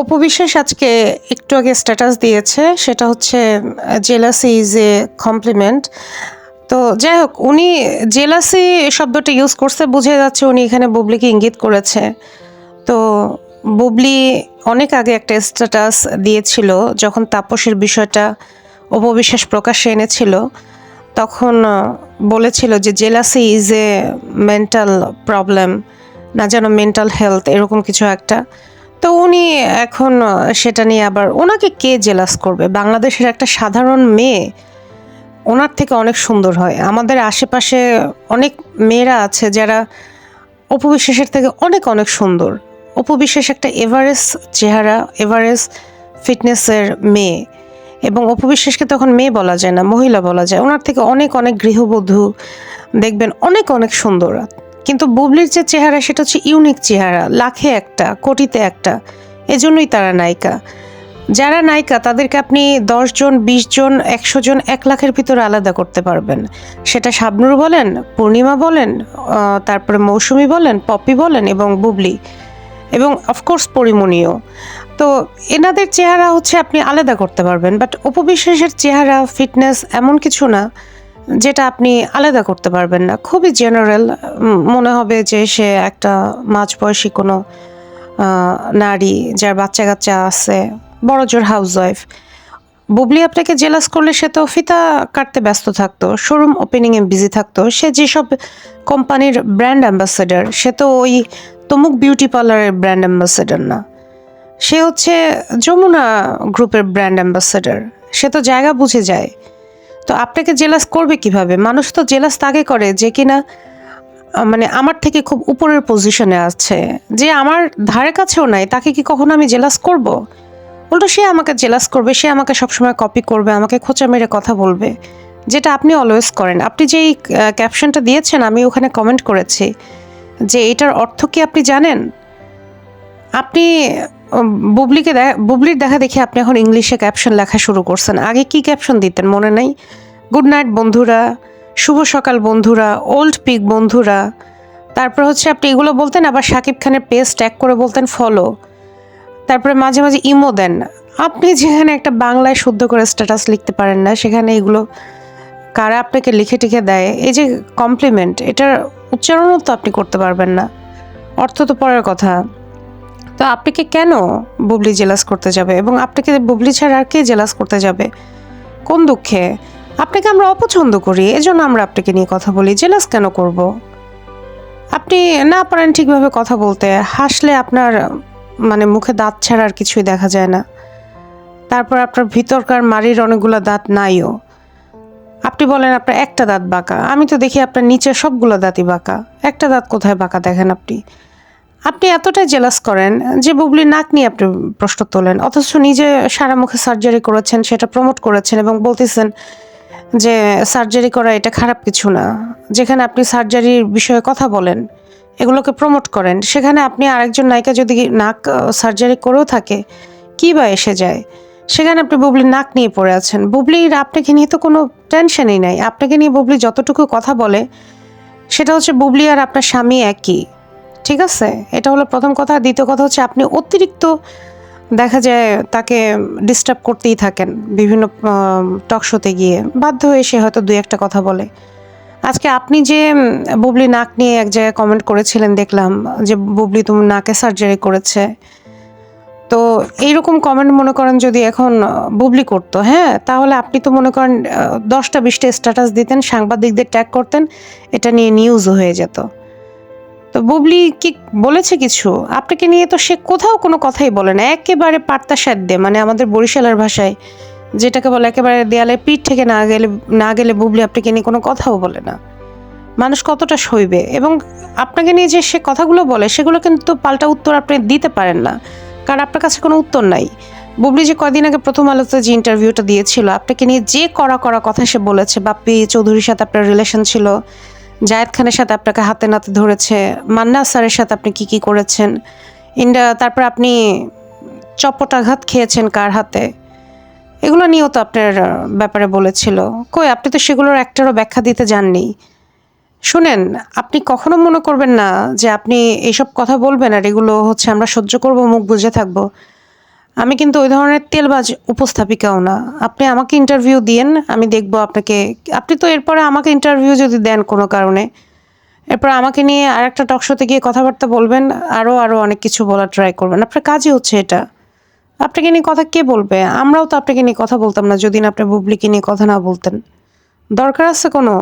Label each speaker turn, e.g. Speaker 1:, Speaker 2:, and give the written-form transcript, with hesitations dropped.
Speaker 1: অপু বিশ্বাস আজকে একটু আগে স্ট্যাটাস দিয়েছে, সেটা হচ্ছে জেলাসি ইজ এ কমপ্লিমেন্ট। তো যাই হোক, উনি জেলাসি শব্দটা ইউজ করছে, বুঝে যাচ্ছে উনি এখানে বুবলিকে ইঙ্গিত করেছে। তো বুবলি অনেক আগে একটা স্ট্যাটাস দিয়েছিল, যখন তাপসের বিষয়টা অপু বিশ্বাস প্রকাশ্যে এনেছিল, তখন বলেছিল যে jealousy is a mental problem, না যেন মেন্টাল হেলথ এরকম কিছু একটা। তো উনি এখন সেটা নিয়ে আবার, ওনাকে কে জেলাস করবে? বাংলাদেশের একটা সাধারণ মেয়ে ওনার থেকে অনেক সুন্দর হয়। আমাদের আশেপাশে অনেক মেয়েরা আছে যারা অপু বিশ্বাসের থেকে অনেক অনেক সুন্দর। অপু বিশ্বাস একটা এভারেস্ট চেহারা, এভারেস্ট ফিটনেসের মেয়ে, এবং অপু বিশ্বাসকে তখন মেয়ে বলা যায় না, মহিলা বলা যায়। ওনার থেকে অনেক অনেক গৃহবধূ দেখবেন অনেক অনেক সুন্দর। কিন্তু বুবলির যে চেহারা, সেটা হচ্ছে ইউনিক চেহারা, লাখে একটা, কোটিতে একটা। এজন্যই তারা নায়িকা। যারা নায়িকা তাদেরকে আপনি 10 জন, 20 জন, 100 জন, 1 লাখের ভিতরে আলাদা করতে পারবেন। সেটা শাবনূর বলেন, পূর্ণিমা বলেন, তারপরে মৌসুমী বলেন, পপি বলেন, এবং বুবলি, এবং অফকোর্স পরিমণিও। তো এনাদের চেহারা হচ্ছে আপনি আলাদা করতে পারবেন, বাট অপু বিশ্বাসের চেহারা, ফিটনেস এমন কিছু না যেটা আপনি আলাদা করতে পারবেন না। খুবই জেনারেল, মনে হবে যে সে একটা মাঝবয়সী কোনো নারী, যার বাচ্চা কাচ্চা আছে, বড়জোর হাউসওয়াইফ। বুবলি আপনাকে জেলাস করলে সে তো ফিতা কাটতে ব্যস্ত থাকতো, শোরুম ওপেনিংয়ে বিজি থাকতো। সে যেসব কোম্পানির ব্র্যান্ড অ্যাম্বাসেডার, সে তো ওই তমুক বিউটি পার্লারের ব্র্যান্ড অ্যাম্বাসেডার না, সে হচ্ছে যমুনা গ্রুপের ব্র্যান্ড অ্যাম্বাসেডার। সে তো জায়গা বুঝে যায়। তো আপনাকে জেলাস করবে কিভাবে? মানুষ তো জেলাস তাকে করে যে কিনা মানে আমার থেকে খুব উপরের পজিশনে আছে, যে আমার ধারে কাছেও নাই, তাকে কি কখনো আমি জেলাস করব? উল্টো সে আমাকে জেলাস করবে, সে আমাকে সবসময় কপি করবে, আমাকে খোঁচা মেরে কথা বলবে, যেটা আপনি অলওয়েজ করেন। আপনি যেই ক্যাপশনটা দিয়েছেন, আমি ওখানে কমেন্ট করেছি যে এটার অর্থ কি আপনি জানেন? আপনি বুবলির দেখা দেখে আপনি এখন ইংলিশে ক্যাপশন লেখা শুরু করছেন। আগে কি ক্যাপশন দিতেন মনে নাই? গুড নাইট বন্ধুরা, শুভ সকাল বন্ধুরা, ওল্ড পিক বন্ধুরা, তারপর হচ্ছে আপনি এগুলো বলতেন, আবার শাকিব খানের পেজ ট্যাগ করে বলতেন ফলো, তারপরে মাঝে মাঝে ইমো দেন। আপনি যেখানে একটা বাংলায় শুদ্ধ করে স্ট্যাটাস লিখতে পারেন না, সেখানে এগুলো কারা আপনাকে লিখে টিখে দেয়? এই যে কমপ্লিমেন্ট, এটার উচ্চারণও তো আপনি করতে পারবেন না, অর্থ তো পরের কথা। তো আপনাকে কেন বুবলি জেলাস করতে যাবে? এবং আপনাকে বুবলি ছাড়া আর কে জেলাস করতে যাবে? কোন দুঃখে? আপনাকে আমরা অপছন্দ করি, এজন্য আমরা আপনাকে নিয়ে কথা বলি। জেলাস কেন করব? আপনি না পারেন ঠিকভাবে কথা বলতে, হাসলে আপনার মানে মুখে দাঁত ছাড়া আর কিছুই দেখা যায় না। তারপর আপনার ভিতরকার মাড়ির অনেকগুলো দাঁত নাইও। আপনি বলেন আপনার একটা দাঁত বাঁকা, আমি তো দেখি আপনার নিচের সবগুলো দাঁতই বাঁকা। একটা দাঁত কোথায় বাঁকা দেখেন আপনি? আপনি এতটাই জেলাস করেন যে বুবলি নাক নিয়ে আপনি প্রশ্ন তোলেন, অথচ নিজে সারা মুখে সার্জারি করেছেন, সেটা প্রমোট করেছেন এবং বলতেছেন যে সার্জারি করা এটা খারাপ কিছু না। যেখানে আপনি সার্জারির বিষয়ে কথা বলেন, এগুলোকে প্রমোট করেন, সেখানে আপনি আরেকজন নায়িকা যদি নাক সার্জারি করেও থাকে, কী বা এসে যায়? সেখানে আপনি বুবলির নাক নিয়ে পড়ে আছেন। বুবলির আপনাকে নিয়ে তো কোনো টেনশনই নাই। আপনাকে নিয়ে বুবলি যতটুকু কথা বলে, সেটা হচ্ছে বুবলি আর আপনার স্বামী একই। ঠিক আছে, এটা হলো প্রথম কথা। দ্বিতীয় কথা হচ্ছে আপনি অতিরিক্ত দেখা যায় তাকে ডিস্টার্ব করতেই থাকেন বিভিন্ন টক শোতে গিয়ে, বাধ্য হয়ে সে হয়তো দুই একটা কথা বলে। আজকে আপনি যে বুবলি নাক নিয়ে এক জায়গায় কমেন্ট করেছিলেন, দেখলাম যে বুবলি তুমি নাকে সার্জারি করেছে। তো এইরকম কমেন্ট মনে করেন যদি এখন বুবলি করতো, হ্যাঁ, তাহলে আপনি তো মনে করেন 10টা 20টা স্ট্যাটাস দিতেন, সাংবাদিকদের ট্যাগ করতেন, এটা নিয়ে নিউজও হয়ে যেত। তো বুবলি কি বলেছে কিছু আপনাকে নিয়ে? তো সে কোথাও কোনো কথাই বলে না, একেবারে পাত্তা সাধ্যে, মানে আমাদের বরিশালের ভাষায় যেটাকে বলে একেবারে দেয়ালে পিঠ থেকে না গেলে বুবলি আপনাকে নিয়ে কোনো কথাও বলে না। মানুষ কতটা সইবে? এবং আপনাকে নিয়ে যে সে কথাগুলো বলে, সেগুলো কিন্তু পাল্টা উত্তর আপনি দিতে পারেন না, কারণ আপনার কাছে কোনো উত্তর নাই। বুবলি যে কদিন আগে প্রথম আলোতে যে ইন্টারভিউটা দিয়েছিল, আপনাকে নিয়ে যে কড়া কড়া কথা সে বলেছে, বাপ্পি চৌধুরীর সাথে আপনার রিলেশন ছিল, জায়েদ খানের সাথে আপনাকে হাতে নাতে ধরেছে, মান্না স্যারের সাথে আপনি কি কি করেছেন, তারপর আপনি চপটাঘাত খেয়েছেন কার হাতে, এগুলো নিয়েও তো আপনার ব্যাপারে বলেছিল। কই, আপনি তো সেগুলোর একটারও ব্যাখ্যা দিতে যাননি। শুনেন, আপনি কখনো মনে করবেন না যে আপনি এইসব কথা বলবেন আর এগুলো হচ্ছে আমরা সহ্য করব, মুখ বুজে থাকবো। আমি কিন্তু ওই ধরনের তেলবাজ উপস্থাপিকাও না। আপনি আমাকে ইন্টারভিউ দিয়েন, আমি দেখব আপনাকে। আপনি তো এরপরে আমাকে ইন্টারভিউ যদি দেন কোনো কারণে, এরপর আমাকে নিয়ে আরেকটা টক শোতে গিয়ে কথাবার্তা বলবেন, আরও অনেক কিছু বলার ট্রাই করবেন। আপনার কাজই হচ্ছে এটা। আপনাকে নিয়ে কথা কে বলবে? আমরাও তো আপনাকে নিয়ে কথা বলতাম না যদি না আপনি বুবলিকে নিয়ে কথা না বলতেন। দরকার আছে কোনো?